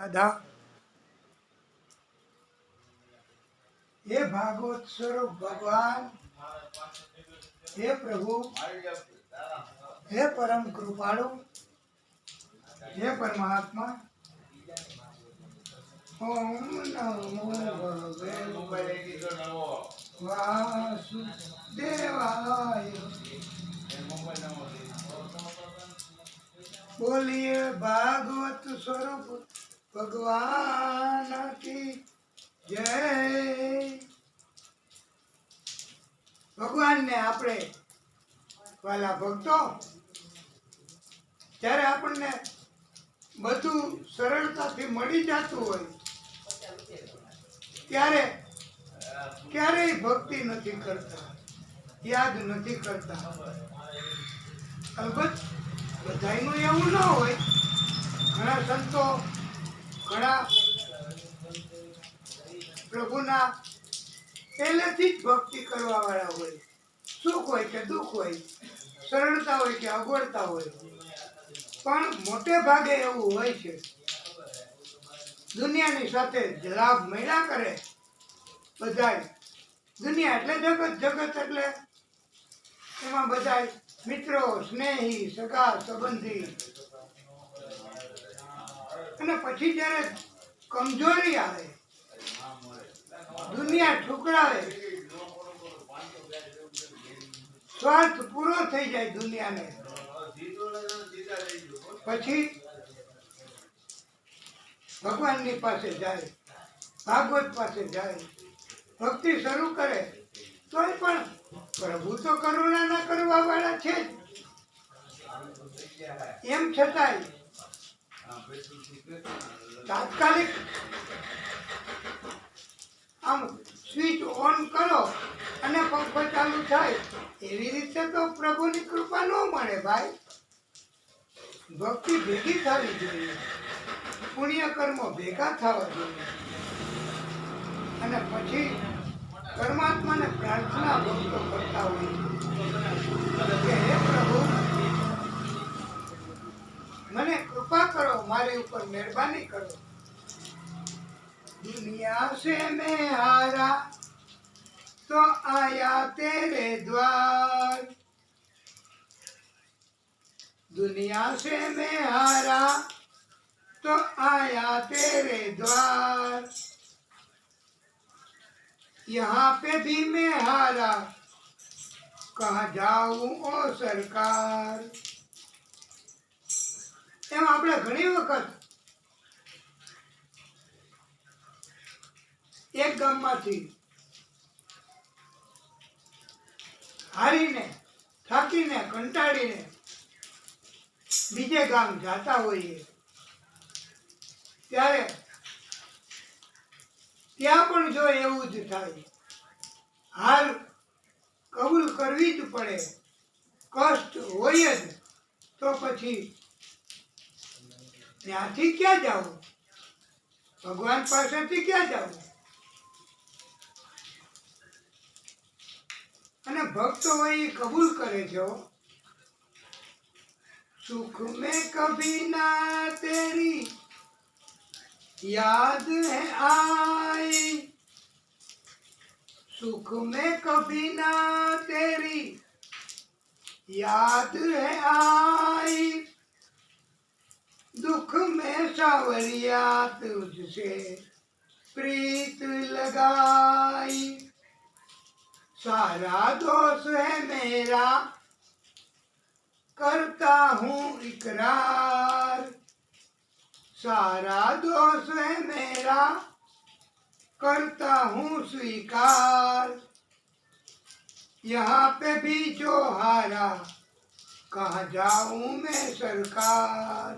अदा हे भागवत स्वरूप भगवान, हे प्रभु, हे परम कृपालु, हे परमात्मा, ओम नमो भगवते वासुदेवाय। बोलिए भागवत स्वरूप भगवान की जय। भगवान ने આપણે વાલા ભક્તો, જ્યારે આપણને બધું સરળતાથી મળી જતું હોય ત્યારે ક્યારેય ભક્તિ નથી કરતા, યાદ નથી કરતા। અલબત્ત બધાયનું એવું ન હોય, ઘણા સંતો ઘણા પ્રભુના પહેલેથી જ ભક્તિ કરવા વાળા હોય, સુખ હોય કે દુઃખ હોય, સરળતા હોય કે અગવડતા હોય, પણ મોટે ભાગે એવું હોય છે દુનિયાની સાથે લાભ મળ્યા કરે બધાય। દુનિયા એટલે જગત, જગત એટલે એમાં બધાય મિત્રો, સ્નેહી, સગા સંબંધી, અને પછી જ્યારે કમજોરી આવે, દુનિયા ઠુકરાવે, સ્વાર્થ પૂરો થઈ જાય દુનિયાને, પછી ભગવાનની પાસે જાય, ભાગવત પાસે જાય, ભક્તિ શરૂ કરે, તોય પણ પ્રભુ તો કરુણા ના કરવા વાળા છે જ, એમ છતાંય તાત્કાલિક આમ સ્વિચ ઓન કરો અને પંખો ચાલુ થાય એવી રીતે તો પ્રભુની કૃપા ન મળે ભાઈ। ભક્તિ ભેગી થવી જોઈએ, પુણ્ય કર્મો ભેગા થવા જોઈએ, અને પછી પરમાત્માને પ્રાર્થના ભક્તો કરતા હોય કે હે પ્રભુ, મને કૃપા કરો, મારી ઉપર મહેરબાની કરો। दुनिया से मैं हारा तो आया तेरे द्वार, दुनिया से मैं हारा तो आया तेरे द्वार, यहाँ पे भी मैं हारा, कहाँ जाऊं ओ सरकार। એમ આપણે ઘણી વખત એક ગામમાંથી હારીને, થાકીને, કંટાળીને બીજે ગામ જાતા હોઈએ ત્યારે ત્યાં પણ જો એવું જ થાય, હાર કબૂલ કરવી જ પડે, કષ્ટ હોય જ, તો પછી ત્યાંથી ક્યાં જાવું, ભગવાન પાસેથી ક્યાં જાવું। અને ભક્તો હોય એ કબૂલ કરે છે, સુખ में कभी ना तेरी याद है आई, सुख में कभी ना तेरी याद है आई, दुख में सावरिया तुझसे प्रीत लगाई, सारा दोष है मेरा करता हूँ इकरार, सारा दोष है मेरा करता हूँ स्वीकार, यहाँ पे भी जो हारा कहाँ जाऊँ मैं सरकार।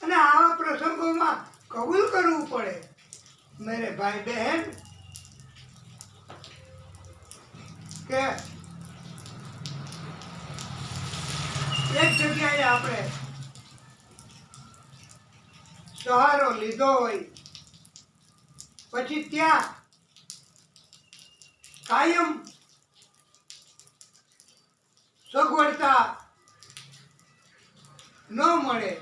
અને આવા પ્રસંગોમાં કબૂલ કરવું પડે મેરે ભાઈ બહેન કે એક જગ્યાએ આપણે સહારો લીધો હોય, પછી ત્યાં કાયમ સગવડતા ન મળે,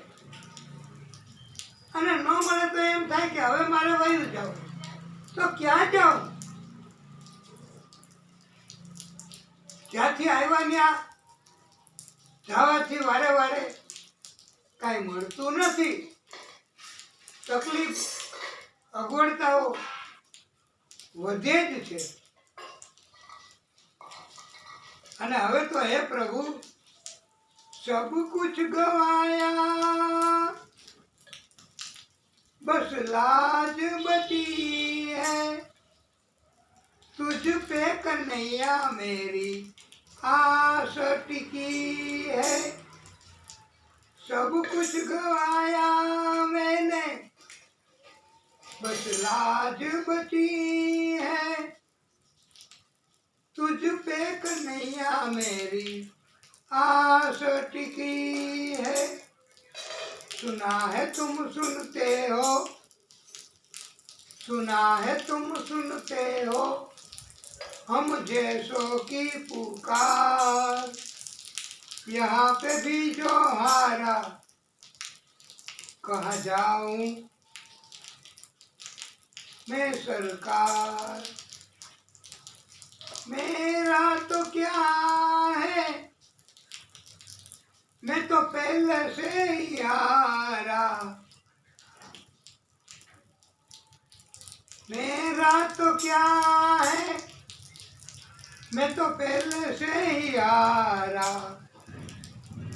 અને ન મળે તો એમ થાય કે હવે મારે વયું જવું, તો ક્યાં જાઉં? જ્યાંથી આવ્યા ત્યાં જવાથી વારે વારે કાંઈ મળતું નથી. તકલીફ અગવડતાઓ વધે જ છે. અને હવે તો હે પ્રભુ, सब कुछ गवाया बस लाज बची है, तुझ पे कन्हैया मेरी आस टिकी है। सब कुछ गवाया मैंने बस लाज बची है, तुझ पे कन्हैया मेरी आस टिकी है। सुना है तुम सुनते हो, सुना है तुम सुनते हो हम जैसों की पुकार, यहाँ पे भी जो हारा कहाँ जाऊं मैं सरकार। मेरा तो क्या है, मैं तो पहले से ही हारा। मेरा तो क्या है, मैं तो पहले से ही हारा।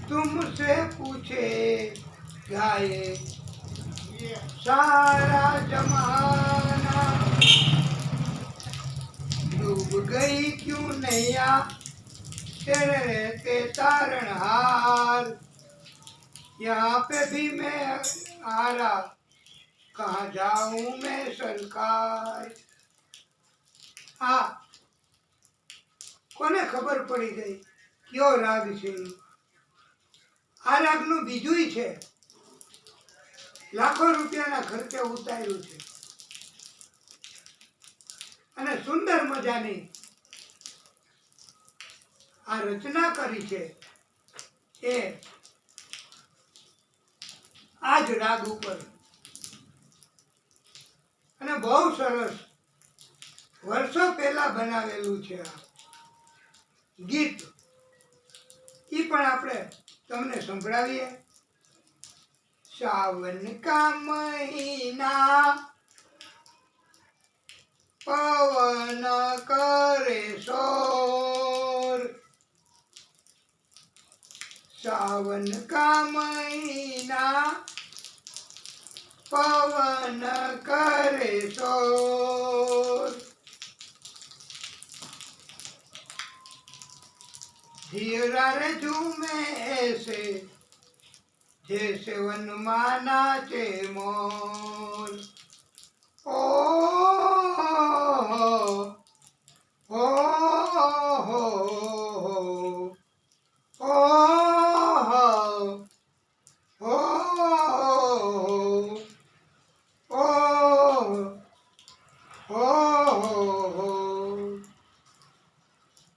तुमसे पूछे क्या ये सारा जमाना, डूब गई क्यों नैया तेरे रहते तारणहार। यहाँ पे भी मैं हारा, कहाँ जाऊं मैं सरकार। हाँ, કોને ખબર પડી ગઈ કયો રાગ છે? આ રાગનું બીજુંય છે, લાખો રૂપિયાના ખર્ચે ઉતાર્યું છે અને સુંદર મજાની આ રચના કરી છે એ આ જ રાગ ઉપર. અને બહુ સરસ વર્ષો પહેલા બનાવેલું છે આ ગીત. એ પણ આપણે તમને સંભળાવીએ. सावन का महीना पवन करे शोर, सावन का महीना पवन करे शोर। धीरा रे झूमे ऐसे जैसे वन माना चे मोर। ओ हो हो ओ हो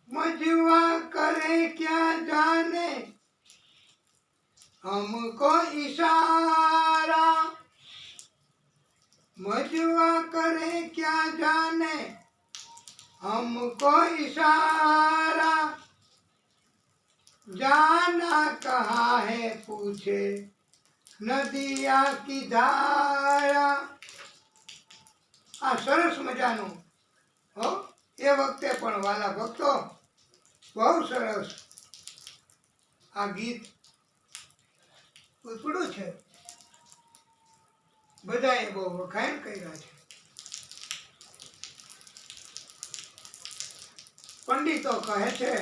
मजवा करे क्या जाने हमको इशारा, मजवा करे क्या जाने हमको इशारा। जाना कहाँ है पूछे नदिया की धारा। आ सरस मजानु हो ए वखते पण वाला भक्तो बहु सरस आ गीत ઉપડું છે. બધાએ બહુ વખાણ કર્યા છે. પંડિતો કહે છે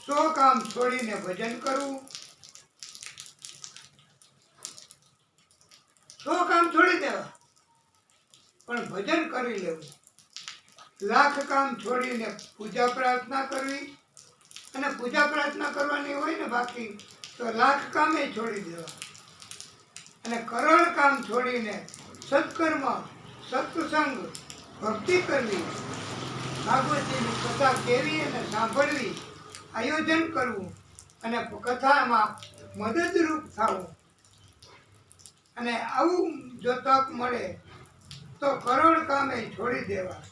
100 કામ છોડીને ભજન કરવું. 100 કામ છોડી દેવા પણ ભજન કરી લેવું. 1,00,000 કામ છોડીને પૂજા પ્રાર્થના કરવી અને પૂજા પ્રાર્થના કરવાની હોય ને બાકી તો 1,00,000 કામે છોડી દેવા. અને કરોડ કામ છોડીને સત્કર્મ સત્સંગ ભક્તિ કરવી, ભાગવતીની કથા કહેવી અને સાંભળવી, આયોજન કરવું અને કથામાં મદદરૂપ થવું. અને આવું જો તક મળે તો કરોડ કામે છોડી દેવા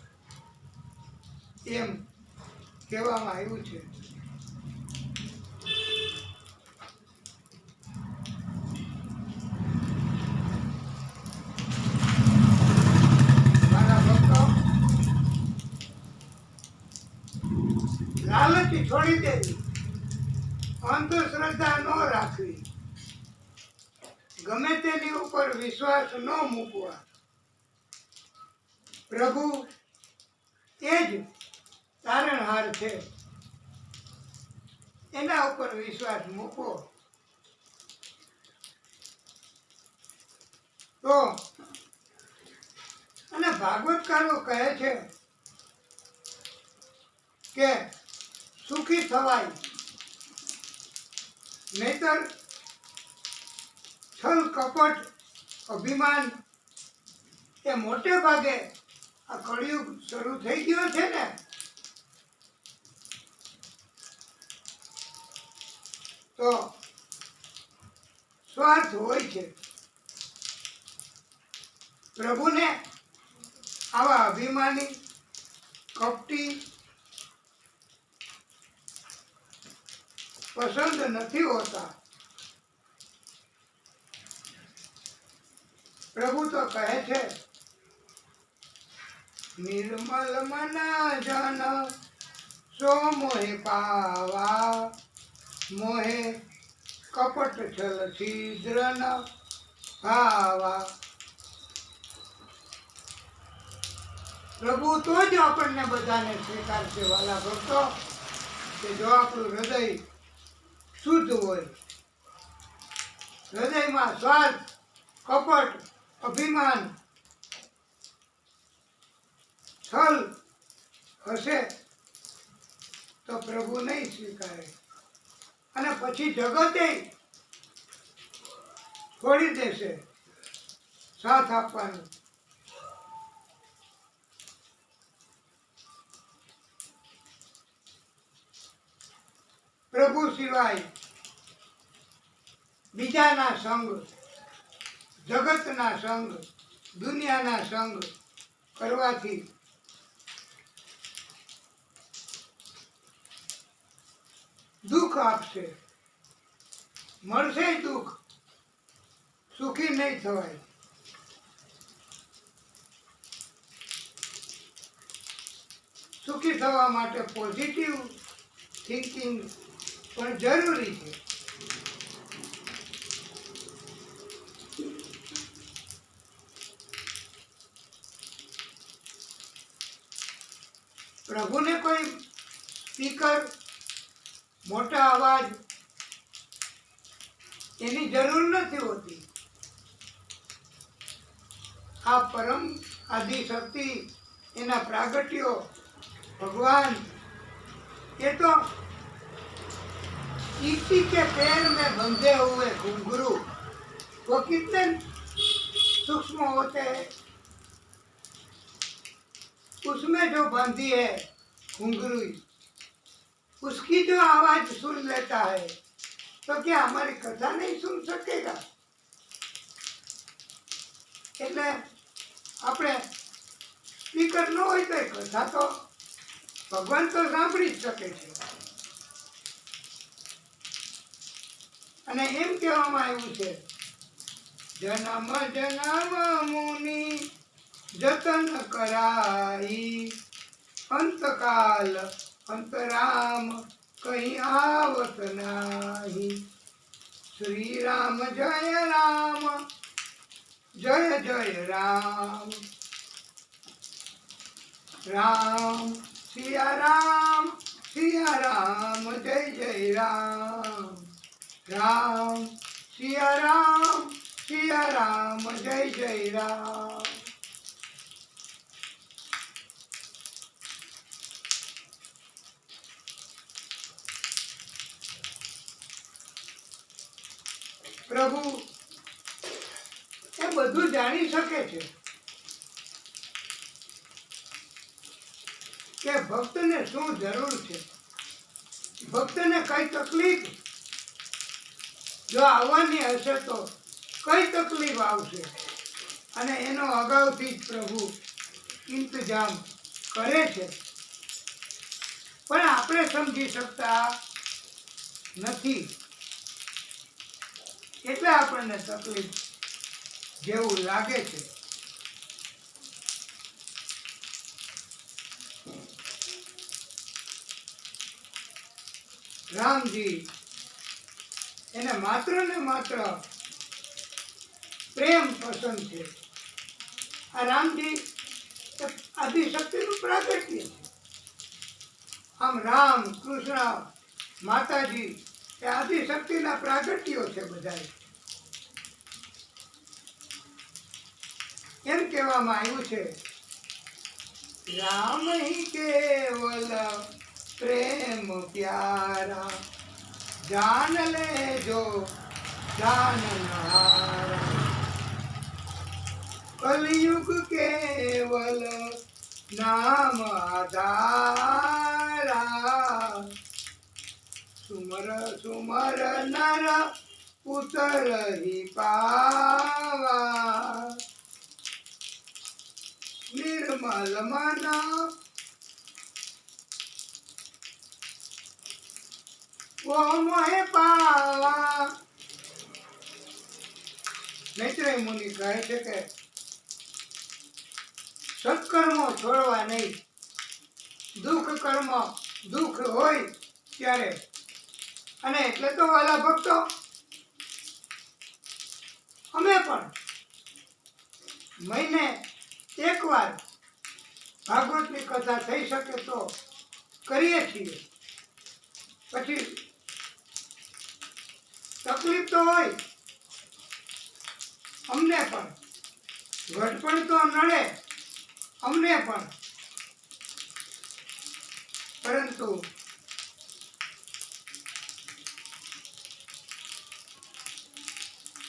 એમ કહેવામાં આવ્યું છે. મારા ભક્તો, લાલચ છોડી દેવી, અંધશ્રદ્ધા ન રાખવી, ગમે તેની ઉપર વિશ્વાસ ન મૂકવા, પ્રભુ એ જ તારણહાર છે, એના ઉપર વિશ્વાસ મૂકવો તો. અને ભાગવતકારો કહે છે કે સુખી થવાય, નહીતર છલ કપટ અભિમાન એ મોટે ભાગે આ કળિયુગ શરૂ થઈ ગયો છે ને, તો સ્વાર્થ હોય છે. પ્રભુને આવા અભિમાની કપટી પસંદ નથી હોતા. પ્રભુ તો કહે છે, નિર્મલ મન જન સો મોહે પાવા, મોહે કપટ છલ છિદ્ર ન ભાવા. પ્રભુ તો જ આપણને બધાને સ્વીકારશે વાલા ભક્તો, કે જો આપણું હૃદય શુદ્ધ હોય, હૃદયમાં સ્વાર્થ કપટ અભિમાન છલ હશે તો પ્રભુ નહીં સ્વીકારે, અને પછી જગતે છોડી દેશે સાથ આપવાનું. પ્રભુ સિવાય બીજાના સંગ, જગતના સંગ, દુનિયાના સંગ કરવાથી દુઃખ આપશે, મળશે દુઃખ, સુખી નહીં થવાય. સુખી થવા માટે પોઝિટિવ થિંકિંગ પણ જરૂરી છે. પ્રભુને કોઈ સ્પીકર, મોટા અવાજ એની જરૂર નથી હોતી. આ પરમ આદિ શક્તિ, એના પ્રાગટ્યો ભગવાન, ये तो इसी के पैर में बंधे हुए घुंघरू, वो कितने सूक्ष्म होते हैं. उसमें जो बंधी है घुंघरू, उसकी जो आवाज सुन लेता है तो क्या हमारी कथा नहीं सुन सकेगा. એટલે આપણે સ્પીકર ન હોય તો કથા તો ભગવાન તો સાંભળી જ શકે છે. અને એમ કહેવામાં આવ્યું છે, જન્મ જન્મ મુનિ જતન કરાઈ, અંતકાલ અંતરામ કहीं आवत नाही. श्री राम जय राम जय जय राम, राम सिया राम जय जय राम, राम सिया राम जय जय राम. પ્રભુ એ બધું જાણી શકે છે કે ભક્તને શું જરૂર છે, ભક્તને કઈ તકલીફ જો આવવાની હશે તો કઈ તકલીફ આવશે, અને એનો અગાઉથી જ પ્રભુ ઇંતજામ કરે છે, પણ આપણે સમજી શકતા નથી, એટલે આપણને તકલીફ જેવું લાગે છે. રામજી એને માત્ર ને માત્ર પ્રેમ પસંદ છે. આ રામજી આદિશક્તિનું પ્રાગટ્ય છે. આમ રામ, કૃષ્ણ, માતાજી એ આદિશક્તિના પ્રાગટ્યો છે બધા. એમ કહેવામાં આવ્યું છે, રામ હી કેવલ પ્રેમ પ્યારા, જાન લે જો જાનહારા, કલયુગ કેવલ નામ આધારા, સુમર સુમર નર પુત્ર હી પાવા, નિર્મલ મન વો મોહે પાવા. મૈત્રેય મુનિ કહે છે કે સત્કર્મો છોડવા નહીં. દુઃખ હોય ત્યારે, અને એટલે તો વાલા ભક્તો અમે પણ મહિને એકવાર ભાગવતની કથા થઈ શકે તો કરીએ છીએ. પછી તકલીફ તો હોય અમને પણ, ઘટપણ તો નડે અમને પણ, પરંતુ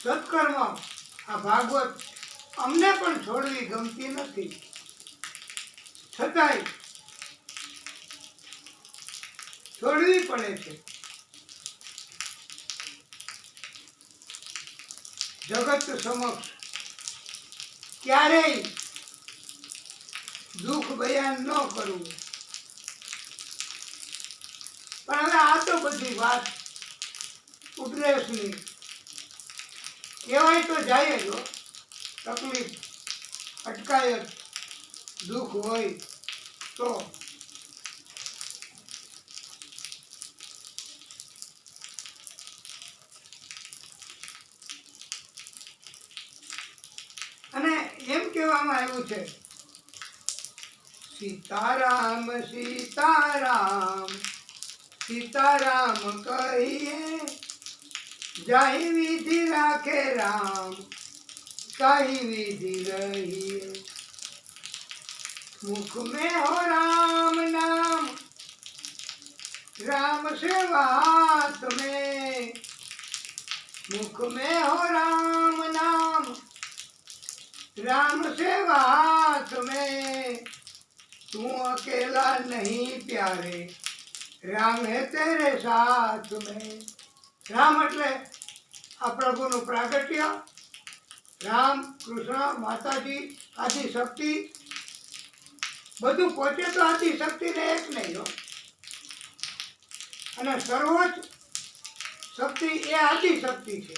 સત્કર્મ આ ભાગવત અમને પણ છોડવી ગમતી નથી. છતાંય છોડવી પડે છે. જગત સમક્ષ ક્યારેય દુઃખ બયાન ન કરવું. પણ હવે આ તો બધી વાત ઉપદેશની કહેવાય તો જાય જ. તકલીફ, અટકાયત, દુઃખ હોય તો અને એમ કહેવામાં આવ્યું છે, સીતારામ સીતારામ સીતારામ કહીએ, જાહી વિધિ રાખે રામ, તાહી વિધિ રહીએ, मुख में हो राम नाम, राम सेवा हाथ में, मुख में हो राम नाम, राम सेवा हाथ में, तू अकेला नहीं प्यारे, राम है तेरे साथ में. राम એટલે આ પ્રભુનું પ્રાગટ્ય, રામ, કૃષ્ણ, માતાજી, આદિશક્તિ, બધું પહોંચે તો આદિશક્તિને એક નહીં હો. અને સર્વોચ્ચ શક્તિ એ આદિશક્તિ છે.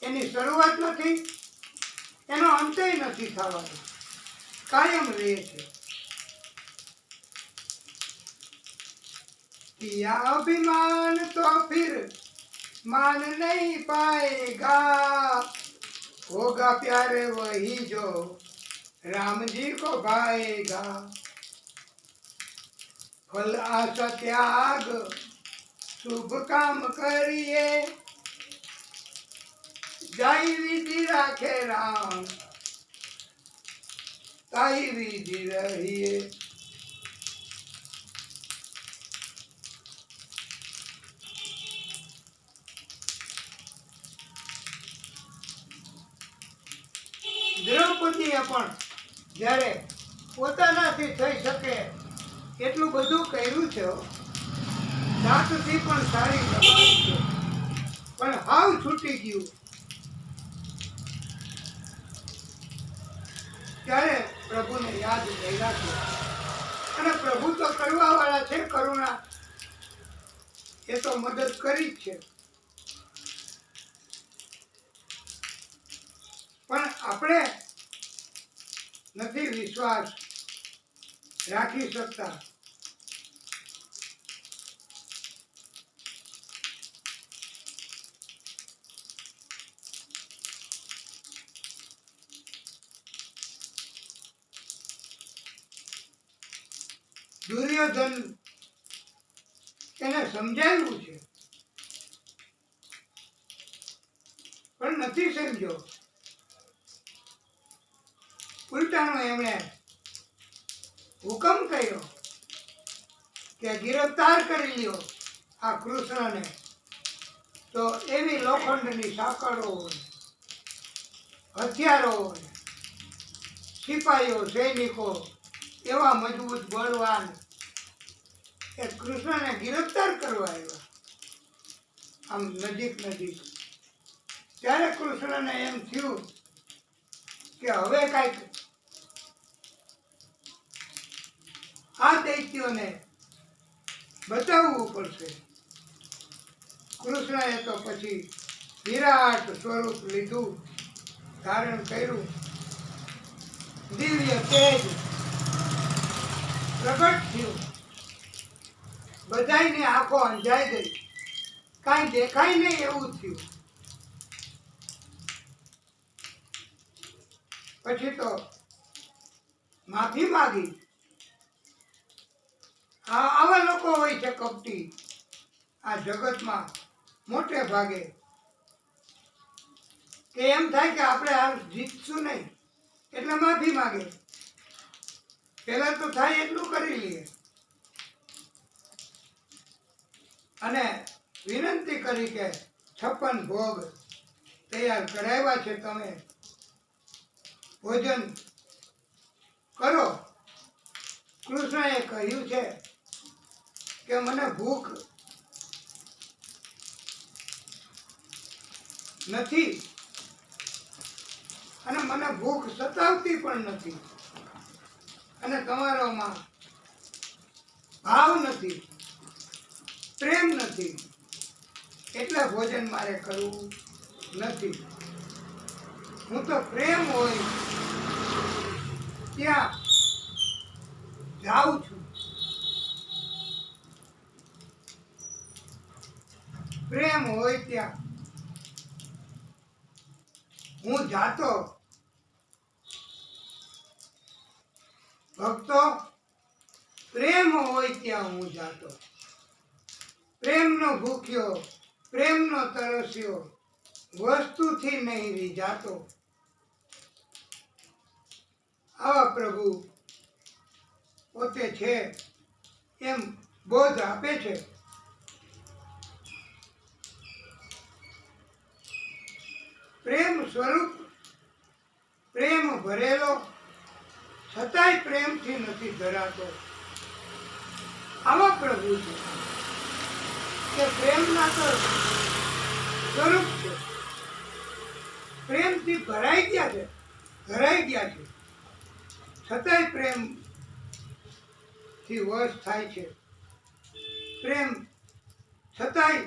એની શરૂઆત નથી, એનો અંતય નથી થવાનો, કાયમ રહે છે. किया अभिमान तो फिर मान नहीं पाएगा, होगा प्यारे वही जो राम जी को भाएगा. फल आशा त्याग शुभ काम करिए, जाई विधि राखे राम, ताई विधि रहिए. દ્રૌપદીએ પણ જ્યારે પોતાનાથી થઈ શકે એટલું બધું કર્યું છે, જાતથી પણ સારી દબાઈ છે, પણ હાવ છૂટી ગયું. ત્યારે પ્રભુને યાદ નહીં રાખ્યો. અને પ્રભુ તો કરવા વાળા છે, કરુણા એ તો મદદ કરી જ છે. પણ આપણે નથી વિશ્વાસ રાખી શકતા. દુર્યોધન એને સમજાવ્યું છે પણ નથી સમજ્યો. ઉલટાનો એમણે હુકમ કર્યો કે ગિરફ્તાર કરી લ્યો આ કૃષ્ણને. તો એવી લોખંડની સાંકળો હોય, હથિયારો હોય, સિપાહીઓ સૈનિકો એવા મજબૂત બળવાન એ કૃષ્ણને ગિરફ્તાર કરવા આવ્યા આમ નજીક. ત્યારે કૃષ્ણને એમ થયું કે હવે કાંઈક આ દૈત્યોને બતાવવું પડશે. કૃષ્ણએ તો પછી વિરાટ સ્વરૂપ લીધું, ધારણ કર્યું, દિવ્ય તેજ પ્રગટ થયું. બધાયની આંખો અંજાઈ ગઈ, કાંઈ દેખાય નહીં એવું થયું. પછી તો માફી માંગી. આવા લોકો હોય છે કપટી આ જગતમાં મોટે ભાગે, કે એમ થાય કે આપણે આ જીતશું નહીં એટલે માફી માંગે. પહેલા તો થાય એટલું કરી લઈએ અને વિનંતી કરી કે 56 ભોગ તૈયાર કરાવ્યા છે, તમે ભોજન કરો. કૃષ્ણએ કહ્યું છે કે મને ભૂખ નથી અને મને ભૂખ સતાવતી પણ નથી અને તમારામાં ભાવ નથી, પ્રેમ નથી, એટલે ભોજન મારે કરવું નથી. હું તો પ્રેમ હોય ત્યાં જાઉં છું. પ્રેમ હોય ત્યાં હું જાતો. ભક્તો, પ્રેમ હોય ત્યાં હું જાતો. પ્રેમનો ભૂખ્યો, પ્રેમનો તરસ્યો, વસ્તુથી નહીં રીઝાતો. આવા પ્રભુ પોતે છે એમ બોધ આપે છે. પ્રેમ સ્વરૂપ, પ્રેમ ભરેલો, છતાંય પ્રેમથી નથી ધરાતો. આવા પ્રભુ છે કે પ્રેમના તો સ્વરૂપ છે, પ્રેમથી ભરાઈ ગયા છે, ધરાઈ ગયા છે, છતાંય પ્રેમથી વશ થાય છે. પ્રેમ છતાંય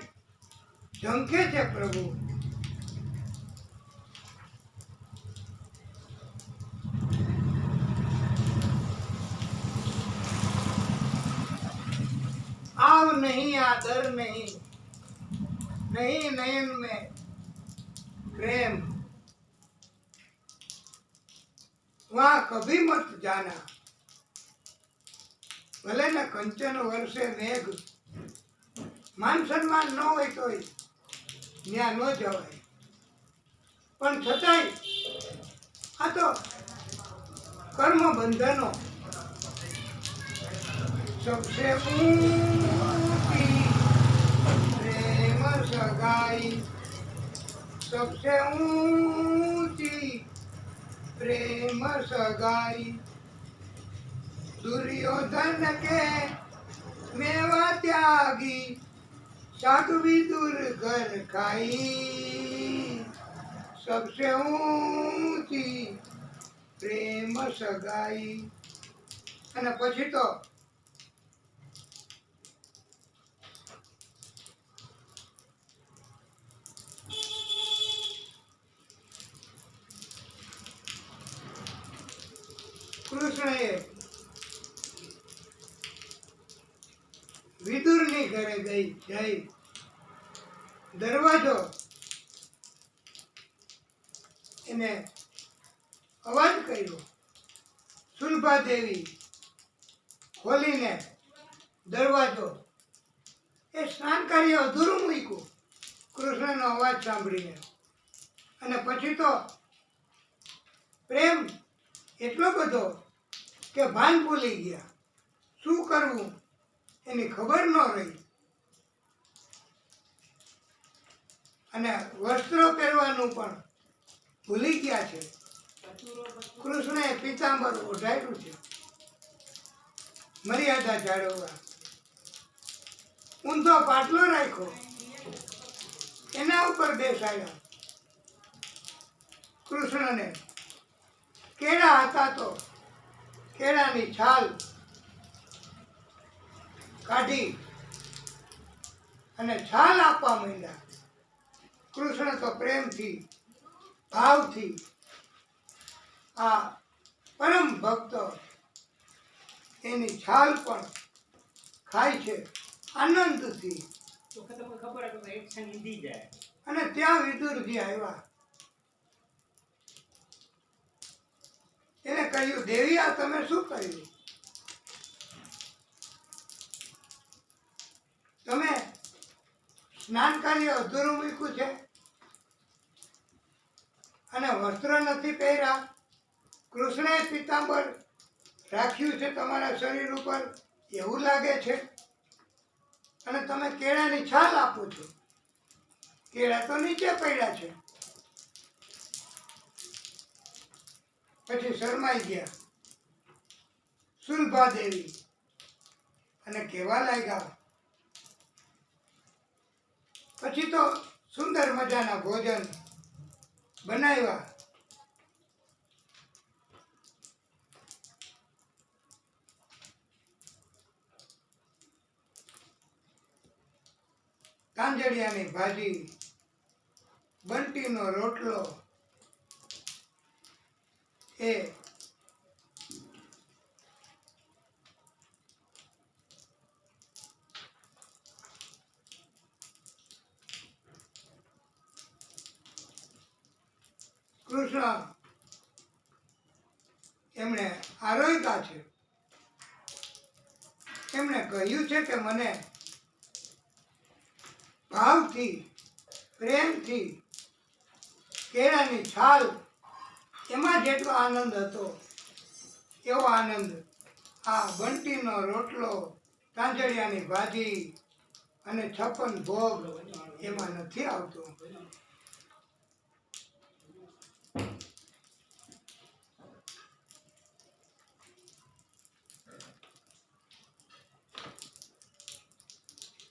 ઝંખે છે પ્રભુ. आव नहीं आदर नहीं, नहीं नयन में प्रेम, वहां कभी मत जाना. भले न कंचन वर्षे मेघ, मान सम्मान न હોય તોય ત્યાં ન જવાય. પણ છતાંય આ તો કર્મ બંધનો. सबसे ऊंची प्रेम सगाई, सबसे ऊंची प्रेम सगाई. दुर्योधन के मेवा त्यागी, साध्वी दूर घर खाई. सबसे ऊंची प्रेम પ્રેમ સગાઈ. અને પછી તો કૃષ્ણએ વિદુરની ઘરે જઈ દરવાજો એને અવાજ કર્યો. સુલભા દેવી ખોલીને દરવાજો એ સ્નાન કાર્ય અધૂરું મૂક્યું કૃષ્ણનો અવાજ સાંભળીને. અને પછી તો પ્રેમ એટલો બધો કે ભાન ભૂલી ગયા. શું કરવું એની ખબર ન રહી. અને વસ્ત્રો પહેરવાનું પણ ભૂલી ગયા છે. કૃષ્ણએ પીતાંબર ઓઢાડ્યું છે મર્યાદા જાળવવા. ઊંધો પાટલો રાખ્યો, એના ઉપર બેસાડ્યા કૃષ્ણને. કેળા હતા તો કેળાની છાલ કાઢી અને છાલ આપવા માંડ્યા. કૃષ્ણ તો પ્રેમથી ભાવથી આ પરમ ભક્તો એની છાલ પણ ખાય છે આનંદથી. અને ત્યાં વિદુરજી આવ્યા. એને કહ્યું, દેવી આ તમે શું કર્યું? તમે સ્નાન કાર્ય અધૂરું મૂક્યું છે અને વસ્ત્ર નથી પહેર્યા. કૃષ્ણએ પીતાંબર રાખ્યું છે તમારા શરીર ઉપર એવું લાગે છે. અને તમે કેળાની છાલ આપો છો. કેળા તો નીચે પડ્યા છે. પછી શરમાઈ ગયા સુલભા દેવી અને કહેવા લાગ્યા. પછી તો સુંદર મજાના ભોજન બનાવ્યા. તાંજળિયાની ભાજી, બંટીનો રોટલો, એ કૃષ્ણ એમણે આરોગ્યા છે. એમણે કહ્યું છે કે મને ભાવથી પ્રેમથી કેળાની છાલ એમાં જેટલો આનંદ હતો એવો આનંદ આ બંટીનો રોટલો, તાંજળિયાની ભાજી અને 56 ભોગ એમાં નથી આવતો.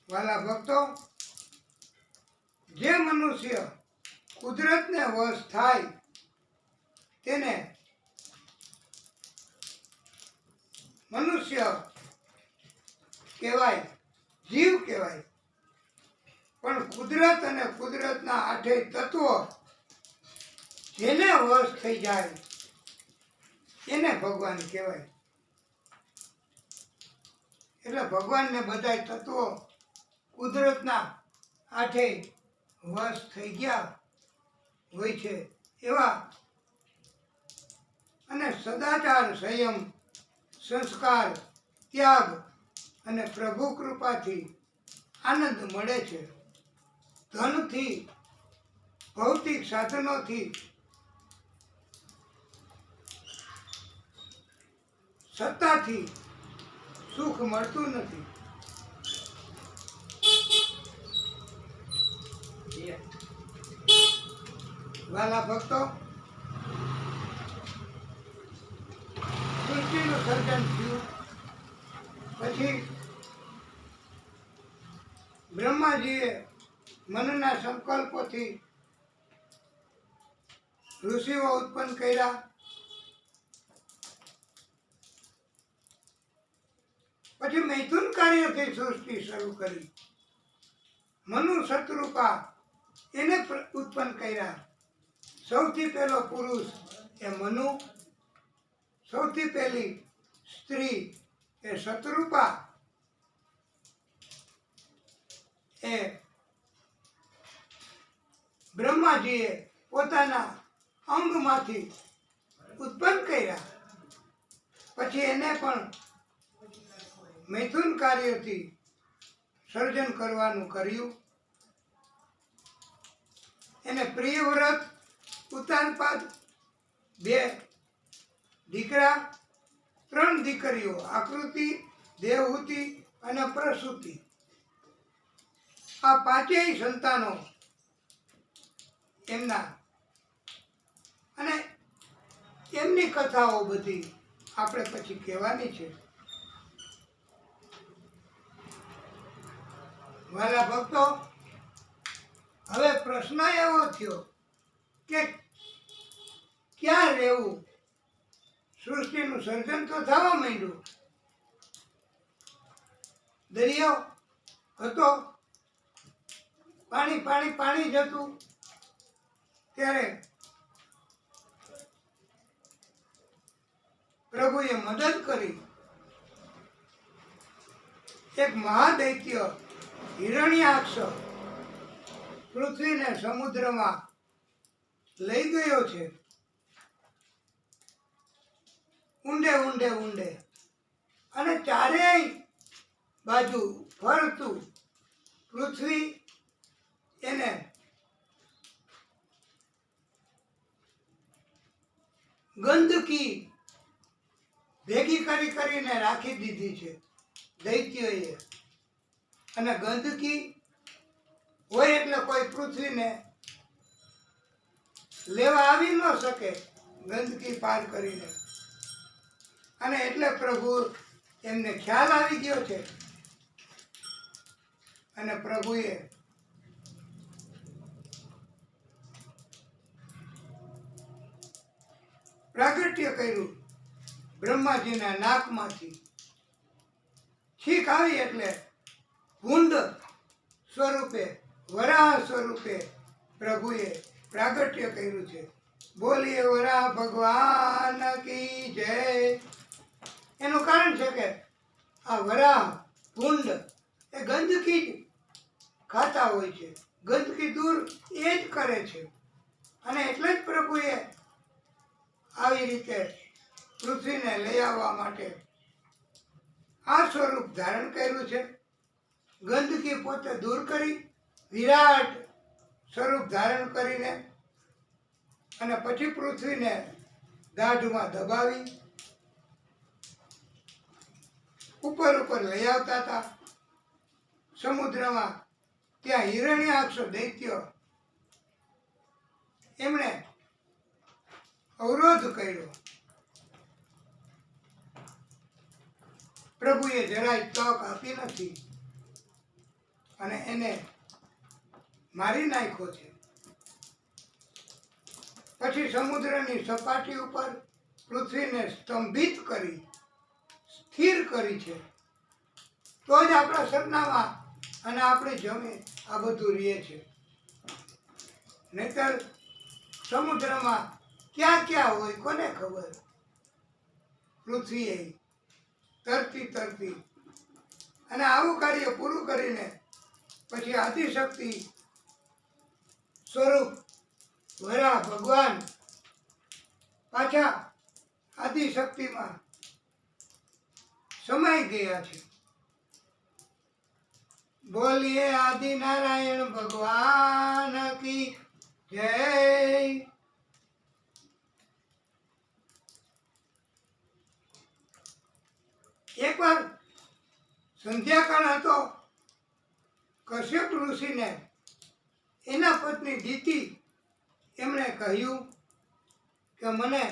વાલા ભક્તો, જે મનુષ્ય કુદરતને વશ થાય તેને મનુષ્ય કહેવાય, જીવ કહેવાય. પણ કુદરત અને કુદરતના 8 તત્વો જેને વશ થઈ જાય એને ભગવાન કહેવાય. એટલે ભગવાનને બધાય તત્વો કુદરતના 8 વશ થઈ ગયા હોય છે એવા. અને સદાચાર, સંયમ, સંસ્કાર, ત્યાગ અને પ્રભુ કૃપાથી આનંદ મળે છે. ધનથી, ભૌતિક સાધનોથી, સત્તાથી સુખ મળતું નથી. વાલા ભક્તો, સૃષ્ટિનું સર્જન થયું પછી બ્રહ્માજીએ મનના સંકલ્પોથી ઋષિઓ ઉત્પન્ન કર્યા. પછી મૈથુન કાર્યથી સૃષ્ટિ શરૂ કરી. મનુ શત્રુપા એને ઉત્પન્ન કર્યા. સૌથી પહેલો પુરુષ એ મનુ, સૌથી પહેલી સ્ત્રી એ શત્રુપા, એ બ્રહ્માજીએ પોતાના અંગમાંથી ઉત્પન્ન કર્યા. પછી એને પણ મૈથુન કાર્યથી સર્જન કરવાનું કર્યું. એને પ્રિયવ્રત, ઉત્તાનપાદ, 2 દીકરા, 3 દીકરીઓ, આકૃતિ, દેવહૂતિ અને પ્રસૂતિ. આ 5 સંતાનો એમના. અને એમની કથાઓ બધી આપણે પછી કહેવાની છે. વાલા ભક્તો, હવે પ્રશ્ન એવો થયો કે ક્યાં રહેવું? સૃષ્ટિનું સર્જન તો થવા માંડ્યું. દરિયો હતો, પાણી પાણી પાણી જતું. ત્યારે પ્રભુએ મદદ કરી. એક મહાદૈત્ય હિરણ્યાક્ષ પૃથ્વીને સમુદ્રમાં લઈ ગયો છે. ઊંડે ઊંડે ઊંડે, અને ચારેય બાજુ ફરતું પૃથ્વી એને ગંદકી ભેગી કરીને રાખી દીધી છે દૈત્યોએ. અને ગંદકી હોય એટલે કોઈ પૃથ્વીને લેવા આવી ન શકે ગંદકી પાર કરીને. અને એટલે પ્રભુ એમને ખ્યાલ આવી ગયો છે. અને પ્રભુએ પ્રાગટ્ય કર્યું બ્રહ્માજીના નાકમાંથી. છીક આવી એટલે ભૂંડ સ્વરૂપે, વરાહ સ્વરૂપે પ્રભુએ પ્રાગટ્ય કર્યું છે. બોલીએ વરાહ ભગવાન કી જય. એનું કારણ છે કે આ વરાહ ભૂંડ એ ગંદકી જ ખાતા હોય છે. ગંદકી દૂર એ જ કરે છે. અને એટલે જ પ્રભુએ આવી રીતે પૃથ્વીને લઈ આવવા માટે આ સ્વરૂપ ધારણ કર્યું છે. ગંદકી પોતે દૂર કરી વિરાટ સ્વરૂપ ધારણ કરીને અને પછી પૃથ્વીને દાઢમાં દબાવી ઉપર ઉપર લઈ આવતા હતા સમુદ્રમાં. ત્યાં હિરણ્યાક્ષ દૈત્ય એમણે અવરોધ કર્યો. પ્રભુએ જરાય તક આપી નથી અને એને મારી નાખ્યો છે. પછી સમુદ્રની સપાટી ઉપર પૃથ્વીને સ્તંભિત કરી, સ્થિર કરી છે. તો જ આપણા સરનામા અને આપણી જમીન આ બધું રહે છે. નહીતર સમુદ્રમાં ક્યાં ક્યાં હોય કોને ખબર. પૃથ્વીએ તરતી તરતી. અને આવું કાર્ય પૂરું કરીને પછી આદિશક્તિ સ્વરૂપ વરાહ ભગવાન પાછા આદિશક્તિમાં સમાઈ ગયા છે. બોલીએ આદિ નારાયણ ભગવાન કી જય. એકવાર સંધ્યાકાળ હતો. કશ્યપ ઋષિને એના પત્ની દિતિ એમણે કહ્યું કે મને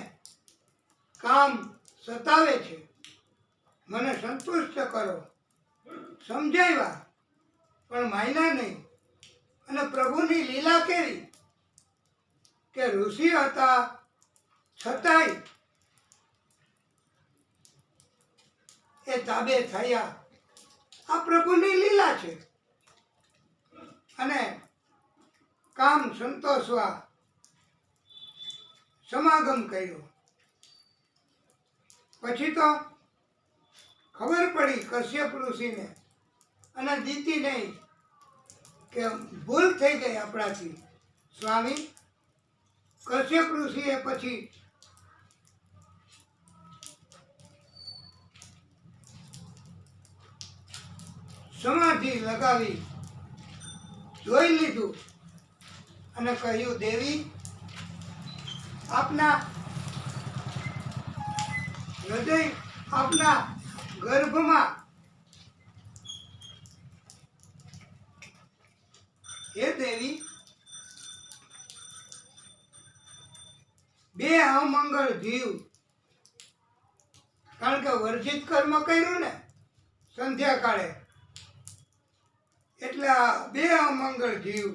કામ સતાવે છે, મને સંતુષ્ટ કરો. સમજાવ્યા પણ માન્યા નહીં. અને પ્રભુની લીલા કેવી કે ઋષિ હતા છતાંય એ તાબે થયા. આ પ્રભુની લીલા છે. અને કામ સંતોષવા સમાગમ કર્યો. પછી તો ખબર પડી કશ્યપ ઋષિને અને દીતી નહીં કે ભૂલ થઈ ગઈ આપણાથી. સ્વામી કશ્યપ ઋષિએ પછી સમાધિ લગાવી જોઈ લીધું અને કહ્યું, દેવી આપના હૃદય આપના ગર્ભમાં હે દેવી બે અમંગળ જીવ, કારણ કે વર્જિત કર્મ કર્યું ને સંધ્યાકાળે, એટલે આ બે અમંગળ જીવ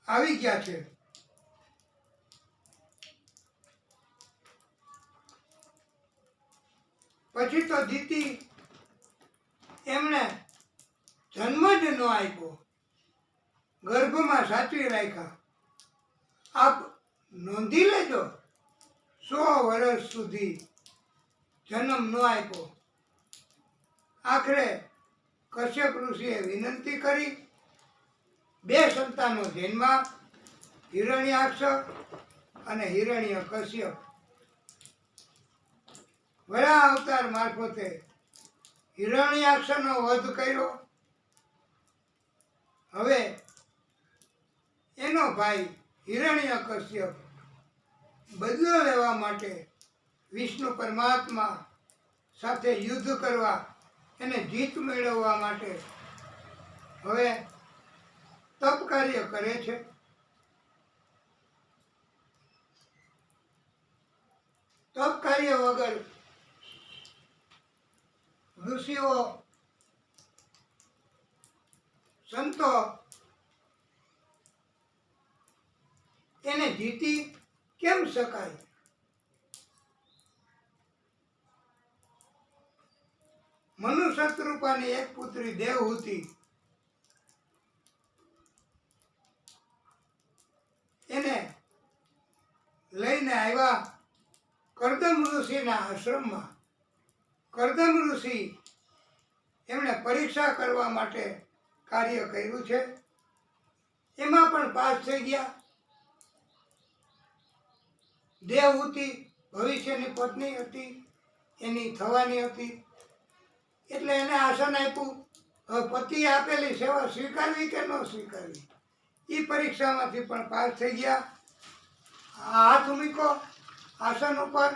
આવી ગયા છે. પછી તો દીતી એમણે જન્મ જ ન આપ્યો, ગર્ભમાં સાચવી રાખ્યા. આપ નોંધી લેજો, 100 વર્ષ સુધી જન્મ ન આપ્યો. આખરે કશ્યપ ઋષિએ વિનંતી કરી, 2 સંતાનો જન્મ્યા, હિરણ્યાક્ષ અને હિરણ્ય કશ્યપ. વરા અવતાર મારફતે હિરણ્યાક્ષનો વધ કર્યો. હવે એનો ભાઈ હિરણ્ય કશ્યપ બદલો લેવા માટે વિષ્ણુ પરમાત્મા સાથે યુદ્ધ કરવા, એને જીત મેળવવા માટે હવે તપ કાર્ય કરે છે. તપ કાર્ય વગર ઋષિઓ સંતો એને જીતી કેમ શકાય? મનુ શત્રુપાની એક પુત્રી દેવહૂતિ એને લઈને આવ્યા કરદમ ઋષિના આશ્રમમાં. કરદમ ઋષિ એમણે પરીક્ષા કરવા માટે કાર્ય કર્યું છે. એમાં પણ પાસ થઈ ગયા. દેવહૂતિ ભવિષ્યની પત્ની હતી, એની થવાની હતી, એટલે એને આસન આપ્યું. હવે પતિ આપેલી સેવા સ્વીકારવી કે ન સ્વીકારવી, એ પરીક્ષામાંથી પણ પાસ થઈ ગયા. હાથ મૂકો આસન ઉપર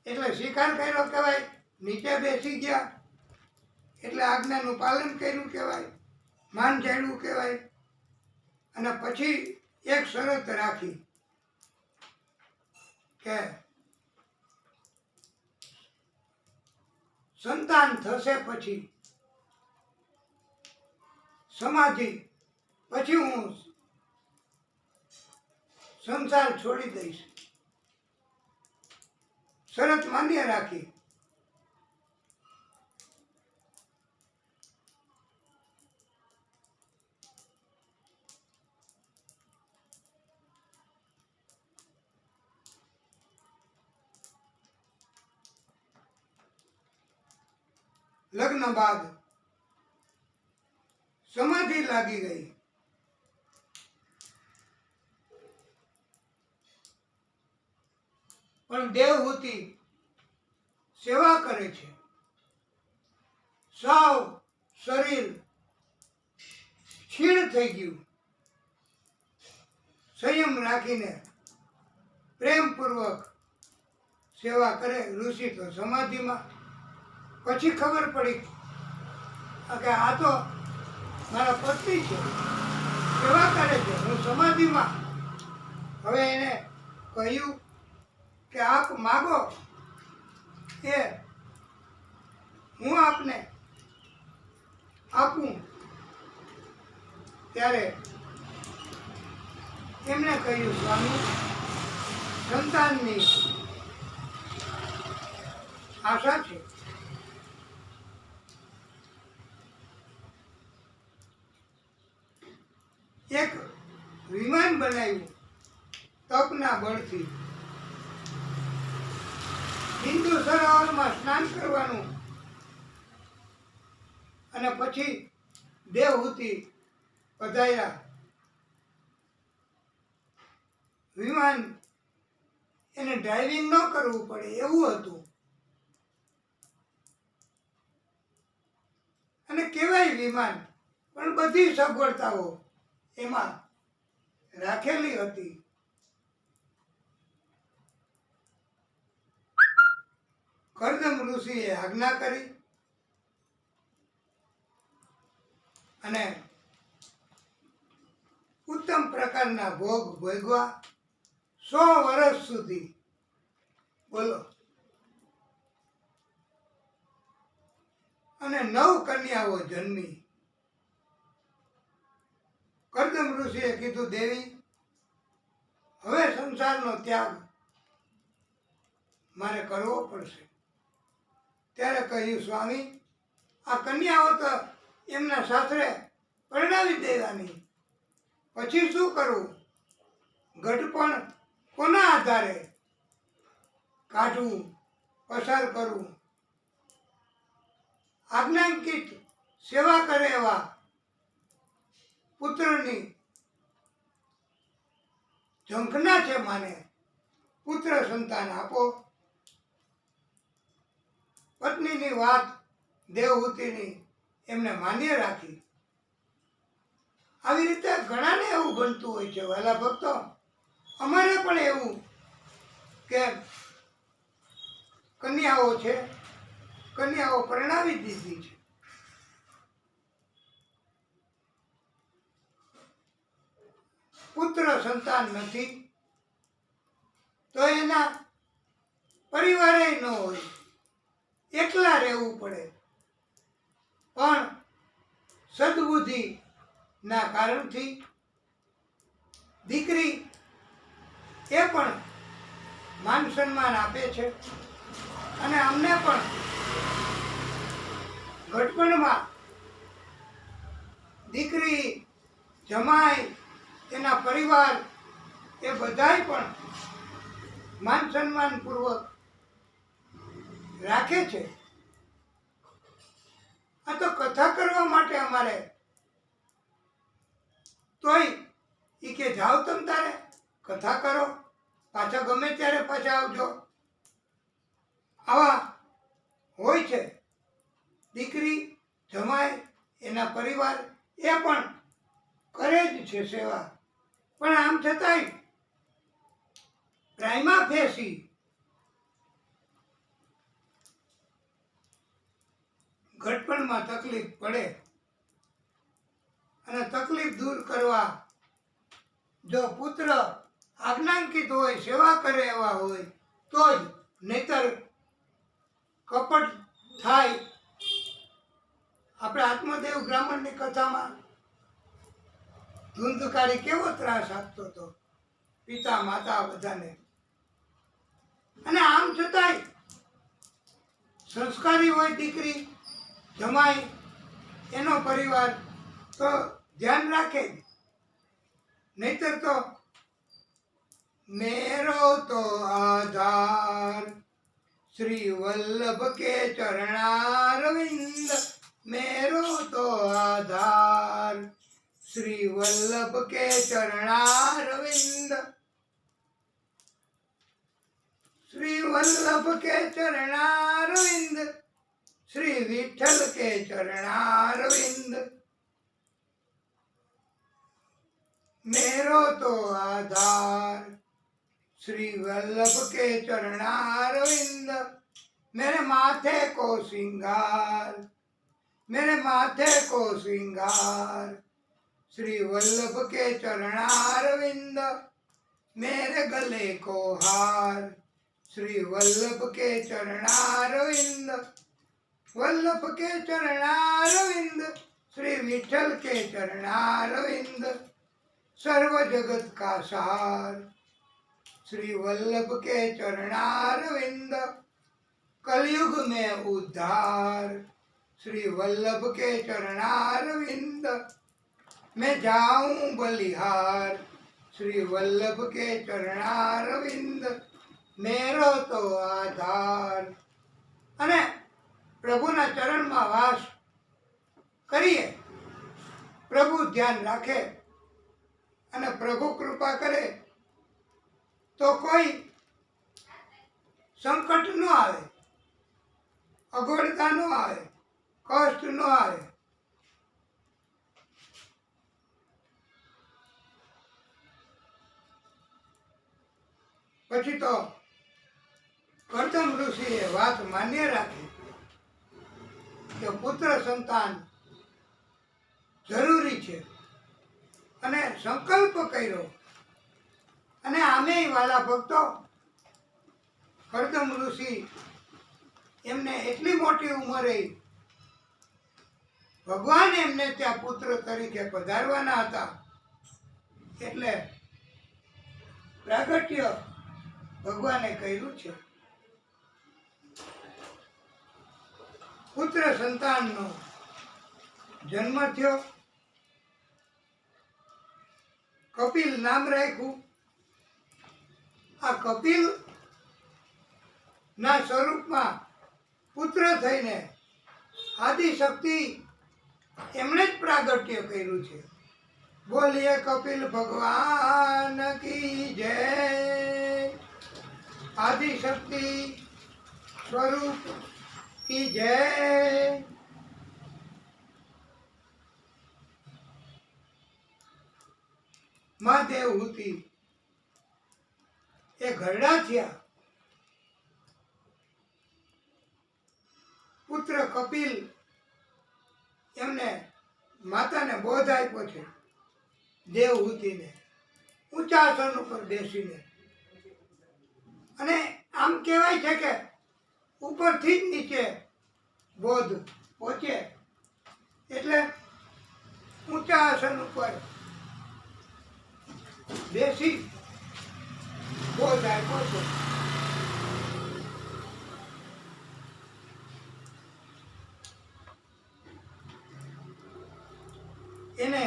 એટલે સ્વીકાર કર્યો કહેવાય. નીચે બેસી ગયા એટલે આજ્ઞાનું પાલન કર્યું કહેવાય, માન જાણ્યું કહેવાય. અને પછી એક શરત રાખી કે સંતાન થશે પછી સમાધિ પછી હું સંસાર છોડી દઈશ. શરત માન્ય રાખી. લગ્ન બાદ સમાધિ લાગી ગઈ. પણ દેવહૂતિ સેવા કરે છે. સાવ શરીર ક્ષીણ થઈ ગયું. સંયમ રાખીને પ્રેમપૂર્વક સેવા કરે. ઋષિ તો સમાધિમાં. પછી ખબર પડી કે આ તો મારા પત્ની છે, સેવા કરે છે, હું સમાધિમાં. હવે એને કહ્યું કે આપ માગો એ હું આપને આપું. ત્યારે એમણે કહ્યું, સ્વામી સંતાનની આશા છે, બનાવ્યું તપના બળથી. બિંદુ સરોવરમાં સ્નાન કરવાનું અને પછી દેવહૂતિ પધાર્યા. વિમાન એને ડ્રાઇવિંગ ન કરવું પડે એવું હતું. અને કહેવાય વિમાન, પણ બધી સગવડતાઓ એમાં રાખેલી હતી. કરદમ ઋષિએ આજ્ઞા કરી અને ઉત્તમ પ્રકારના ભોગ ભોગવા 100 વર્ષ સુધી. બોલો. અને 9 કન્યાઓ જન્મી. કરદમ ઋષિએ કીધું, દેવી, હવે સંસારનો ત્યાગ મારે કરવો પડશે. ત્યારે કહ્યું, સ્વામી, આ કન્યાઓ તો એમના સાસરે પરણાવી દેવાની, પછી શું કરવું? ઘડપણ કોના આધારે કાઢવું, પસાર કરવું? આજ્ઞાંકિત સેવા કરે એવા પુત્રની ઝંખના છે. માને પુત્ર સંતાન આપો. પત્નીની વાત દેવહૂતિની એમને માન્ય રાખી. આવી રીતે ઘણાને એવું બનતું હોય છે વાલા ભક્તો. અમારે પણ એવું કે કન્યાઓ છે, કન્યાઓ પરણાવી દીધી છે. પુત્ર સંતાન નથી તો એના પરિવારે ન હોય, એકલા રહેવું પડે. પણ સદબુદ્ધિ ના કારણથી દીકરી એ પણ માન સન્માન આપે છે. અને અમને પણ ઘટપણમાં દીકરી, જમાઈ, એના પરિવાર એ બધાય પણ માન સન્માન પૂર્વક રાખે છે. આ તો કથા કરવા માટે અમારે. તોય એ કે જાઓ તમ તારે કથા કરો, પાછા ગમે ત્યારે પાછા આવજો. આવા હોય છે. દીકરી, જમાઈ, એના પરિવાર એ પણ કરે જ છે સેવા. પણ આમ છતાંય પ્રાઇમા ફેસી ઘટપણમાં તકલીફ પડે. અને તકલીફ દૂર કરવા જો પુત્ર આજ્ઞાંકિત હોય, સેવા કરે એવા હોય તો જ, નહીતર કપટ થાય. આપણે આત્મદેવ બ્રાહ્મણની કથામાં ધૂંધકારી કેવો ત્રાસ આપતો હતો, પિતા માતા બધાને. અને આમ છતાંય સંસ્કારી હોય દીકરી, જમાઈ, એનો પરિવાર તો ધ્યાન રાખે જ. નહીતર તો મેરો તો આધાર શ્રી વલ્લભ કે ચરણારવિંદ. મેરો તો આધાર શ્રી વલ્લભ કે ચરણારવિંદ. श्री वल्लभ के चरणारविंद, श्री विठल के चरणारविंद. मेरो तो आधार श्री वल्लभ के चरणारविंद. मेरे माथे को श्रृंगार, मेरे माथे को श्रृंगार श्री वल्लभ के चरणारविंद. मेरे गले को हार श्री वल्लभ के चरणारविंद. वल्लभ के चरणारविंद श्री विठल के चरणारविंद. सर्व जगत का सार श्री वल्लभ के चरणारविंद. कलयुग में उद्धार श्री वल्लभ के चरणारविंद. मैं जाऊं बलिहार શ્રી વલ્લભ કે ચરણારવિંદ મેરો તો આધાર. અને પ્રભુના ચરણમાં વાસ કરીએ, પ્રભુ ધ્યાન રાખે અને પ્રભુ કૃપા કરે તો કોઈ સંકટ ન આવે, અગવડતા ન આવે, કષ્ટ ન આવે. પછી તો કર્દમ ઋષિએ વાત માન્ય રાખી કે પુત્ર સંતાન જરૂરી છે અને સંકલ્પ કર્યો. અને આમે વાલા ભક્તો, કર્દમ ઋષિ એમને એટલી મોટી ઉંમરે ભગવાન એમને ત્યાં પુત્ર તરીકે પધારવાના હતા, એટલે પ્રાગટ્ય ભગવાને કર્યું છે. પુત્ર સંતાનનો જન્મ થયો, કપિલ નામ રાખ્યું. આ કપિલ ના સ્વરૂપમાં પુત્ર થઈને આદિશક્તિ એમણે જ પ્રાગટ્ય કર્યું છે. બોલીએ કપિલ ભગવાન કી જય. આદિશક્તિ સ્વરૂપ કી જય. માં દેવહૂતિ એ ઘરડા થયા. પુત્ર કપિલ એમને માતાને બોધ આપ્યો છે, દેવહૂતિને, ઊંચા આસન ઉપર બેસીને. અને આમ કહેવાય છે કે ઉપરથી જ નીચે બોધ પહોંચે, એટલે ઊંચા આસન ઉપર બેસી બોધ આપ્યો છે. એને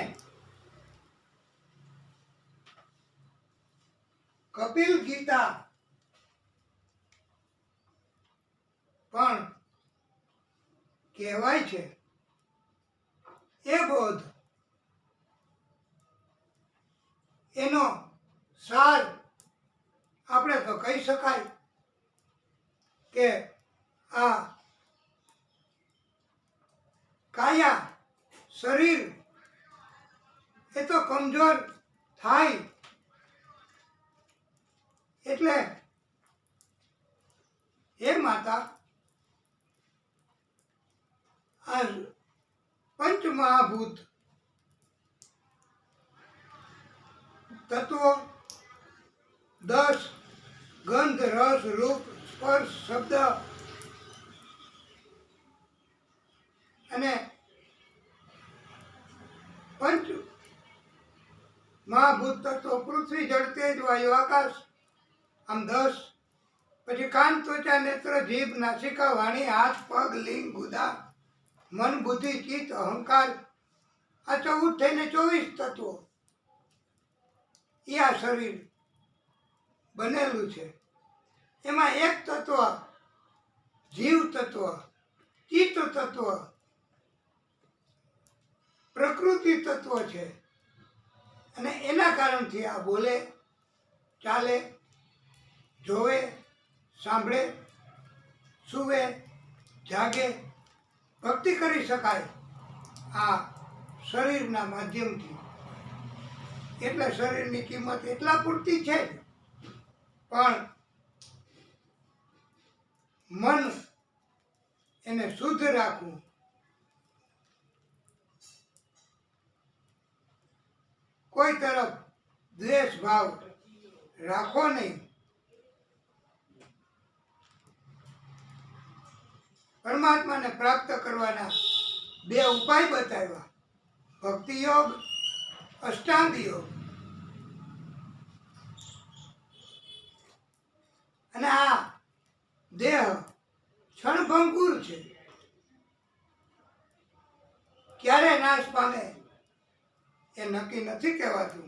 કપિલ ગીતા પણ કહેવાય છે. એ બોધ, એનો સાર આપણે તો કહી શકાય કે આ કાયા શરીર એ તો કમજોર થાય, એટલે હે માતા, આ પંચમહાભૂત તત્વો 10 ગંધ રસ રૂપ સ્પર્શ શબ્દ અને પંચ મહાભૂત તત્વો પૃથ્વી જળ તેજ વાયુ આકાશ, આમ 10. પછી કાન ત્વચા નેત્ર જીભ નાસિકા વાણી હાથ પગ લિંગ ગુદા મન બુદ્ધિ ચિત્ત અહંકાર, આ 14 થઈને 24 તત્વો એ આ શરીર બનેલું છે. એમાં એક તત્વ જીવ તત્વ, ચિત્ત તત્વ, પ્રકૃતિ તત્વ છે. અને એના કારણથી આ બોલે, ચાલે, જોવે, સાંભળે, સૂવે, જાગે, ભક્તિ કરી શકાય આ શરીરના માધ્યમથી. એટલે શરીરની કિંમત એટલા પૂરતી છે જ. પણ મન એને શુદ્ધ રાખવું, કોઈ તરફ દ્વેષ ભાવ રાખો નહીં. પરમાત્માને પ્રાપ્ત કરવાના 2 ઉપાય બતાવ્યા, ભક્તિ યોગ, અષ્ટાંગ યોગ. અને આ દેહ ક્ષણભંગુર છે, ક્યારે નાશ પામે એ નક્કી નથી કહેવાતું.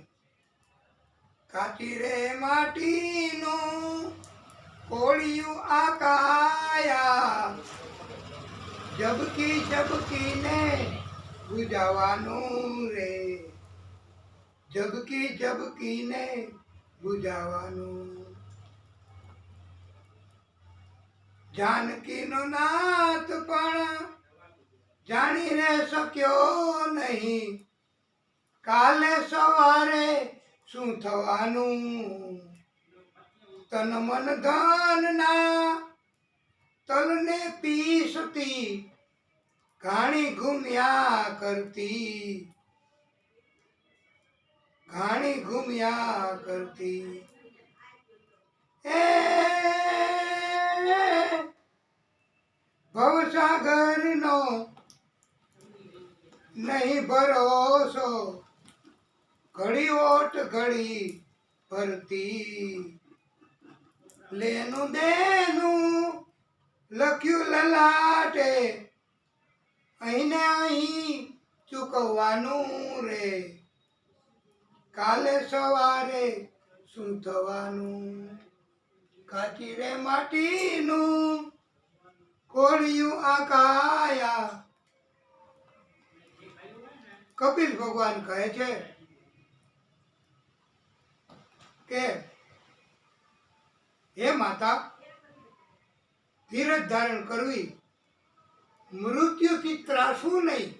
કાચી રે માટીનું કોળિયું આ કાયા, જબકી જબકીને બુજાવાનું રે, જબકી જબકીને બુજાવાનું. જાનકીનો નાથ પણ જાણી રે શક્યો નહીં, કાલે સવારે શું થવાનું. તન મન ધન ના તલને પીસતી ઘાણી ઘૂમ્યા કરતી, ઘાણી ઘૂમ્યા કરતી. એ ભવસાગરનો નહીં ભરોસો, ઘડી ઓટ ઘડી ભરતી. લેનું દેનું લખ્યું લલાટે, અહીં ને અહીં ચૂકવવાનું રે, કાલે સવારે શું થવાનું. કાચી રે માટીનું કોળિયું આ કાયા. કપિલ ભગવાન કહે છે કે હે માતા, ધીરજ ધારણ કરવી, મૃત્યુથી ત્રાસવું નહીં,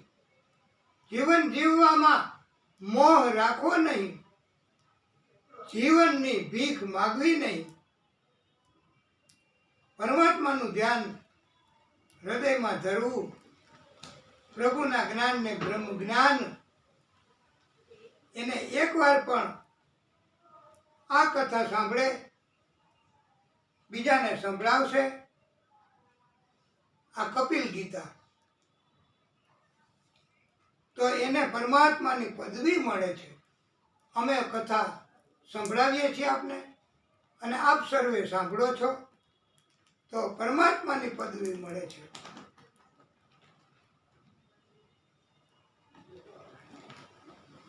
જીવન જીવવામાં મોહ રાખવો નહીં, જીવનની ભીખ માગવી નહીં, પરમાત્માનું ધ્યાન હૃદયમાં ધરવું, પ્રભુના જ્ઞાનને બ્રહ્મ જ્ઞાન એને એકવાર પણ આ કથા સાંભળે, બીજાને સંભળાવશે. આ કપિલ ગીતા, તો એને પરમાત્માની પદવી મળે છે. અમે કથા સંભળાવીએ છીએ આપને, અને આપ સર્વે સાંભળો છો, તો પરમાત્માની પદવી મળે છે.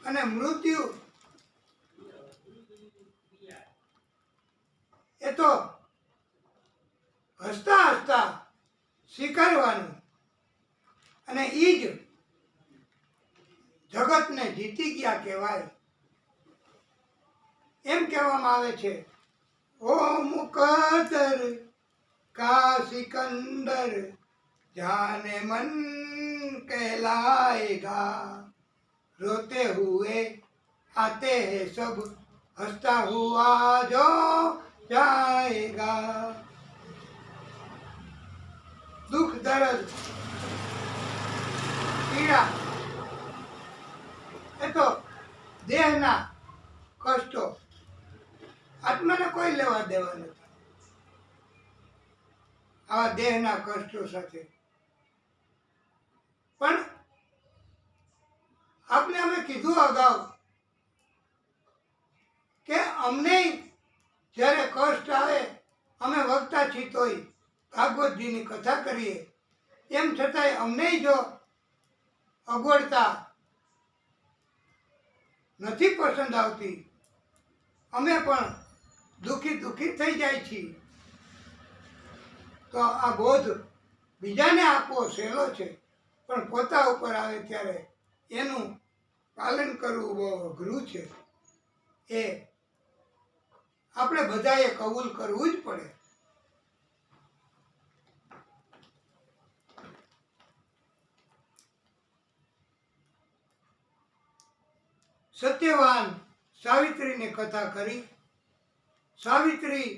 અને મૃત્યુ એ તો હસતા હસતા સ્વીકારવાનું, અને ઈ જ જગતને જીતી ગયા કહેવાય. એમ કહેવામાં આવે છે, ઓ મુકદ્દર કા સિકંદર જાને મન कहलाएगा, रोते हुए आते हैं सब हंसता हुआ जो जाएगा. दुख दर्द पीड़ा એ તો દેહના કષ્ટો, આત્માને કોઈ લેવા દેવા નથી આવા દેહના કષ્ટો સાથે. પણ આપણે અમે કીધું અગાઉ કે અમને જ્યારે કષ્ટ આવે, અમે વક્તા છીએ તોય ભાગવતજીની કથા કરીએ, એમ છતાંય અમને જો અગવડતા નથી પસંદ આવતી, અમે પણ દુઃખી થઈ જાય છીએ. તો આ બોધ બીજાને આપવો સહેલો છે, પણ પોતા ઉપર આવે ત્યારે એનું પાલન કરવું બહુ અઘરું છે. એ આપણે બધાએ કબૂલ કરવું જ પડે. સત્યવાન સાવિત્રીની કથા કરી. સાવિત્રી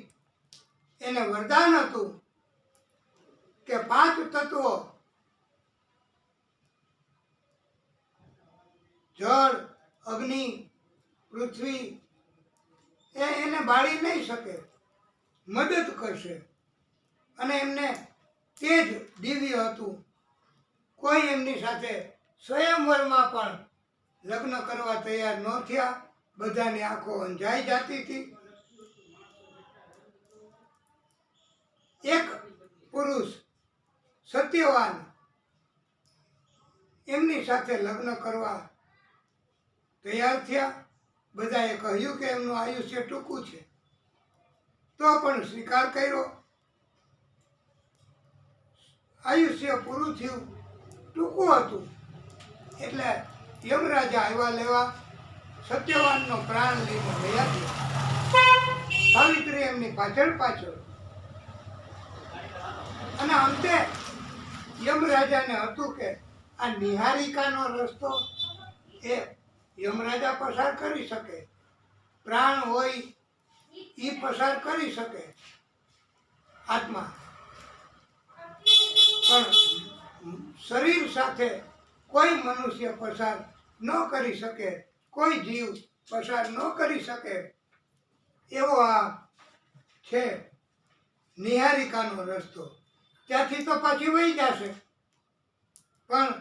એને વરદાન હતું કે 5 તત્વો જળ, અગ્નિ, પૃથ્વી એને બાળી નહીં શકે, મદદ કરશે. અને એમને તેજ દિવ્ય હતું. કોઈ એમની સાથે સ્વયંવરમાં પણ લગ્ન કરવા તૈયાર ન થયા. બધાની આંખો અંજાઈ જતી હતી. એક પુરુષ સત્યવાન એમની સાથે લગ્ન કરવા તૈયાર થયા. બધાએ કહ્યું કે એમનું આયુષ્ય ટૂંકું છે, તો પણ સ્વીકાર કર્યો. આયુષ્ય પૂરું થયું, ટૂંકું હતું, એટલે યમરાજા આવ્યા લેવા. સત્યવાનનો પ્રાણ લઈને ગયા ગયા. સાવિત્રી એમની પાછળ પાછળ. અને અંતે યમરાજાને હતું કે આ નિહારિકાનો રસ્તો એ યમરાજા પસાર કરી શકે, પ્રાણ હોય એ પસાર કરી શકે, આત્મા. પણ શરીર સાથે કોઈ મનુષ્ય પસાર ન કરી શકે, કોઈ જીવ પસાર ન કરી શકે એવો આ છે નિહારિકાનો રસ્તો. ત્યાંથી તો પાછી વહી જશે, પણ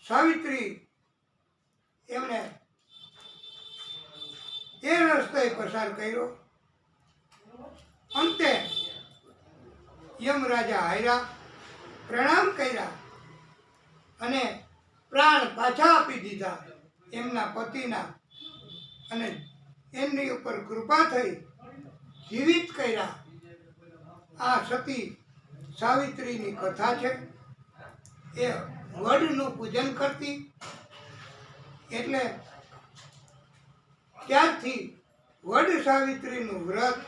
સાવિત્રી એમણે એ રસ્તે પસાર કર્યો. અંતે યમરાજા હાર્યા, પ્રણામ કર્યા અને પ્રાણ પાછા આપી દીધા એમના પતિના, અને એમની ઉપર કૃપા થઈ, જીવિત કર્યા. આ સતી સાવિત્રીની કથા છે. એ વડનું પૂજન કરતી, એટલે ત્યારથી વડ સાવિત્રીનું વ્રત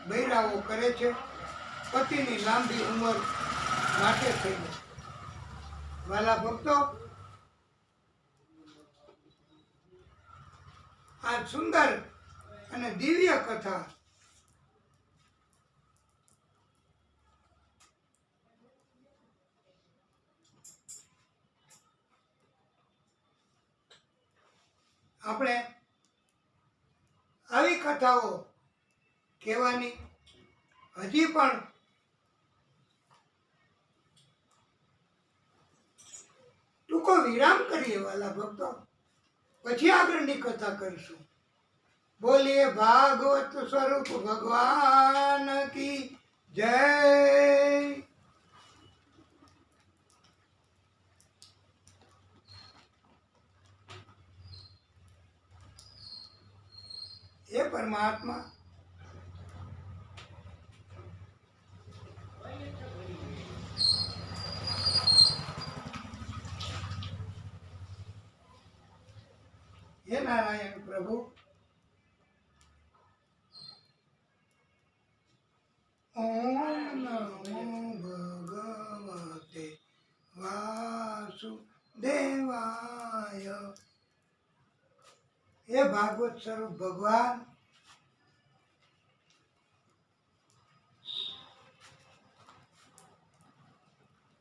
બૈરાઓ કરે છે, પતિની લાંબી ઉંમર માટે થઈને. વાલા ભક્તો, આ સુંદર અને દિવ્ય કથા આપણે આવી કથાઓ કહેવાની. હજી પણ ટૂંકો વિરામ કરીએ વાલા ભક્તો, પછી આગળની કથા કરીશું. બોલીએ ભાગવત સ્વરૂપ ભગવાન કી જય. હે પરમાત્મા, હે નારાયણ પ્રભુ, ઓમ નમો ભગવતે વાસુદેવાય. હે ભાગવત સ્વરૂપ ભગવાન,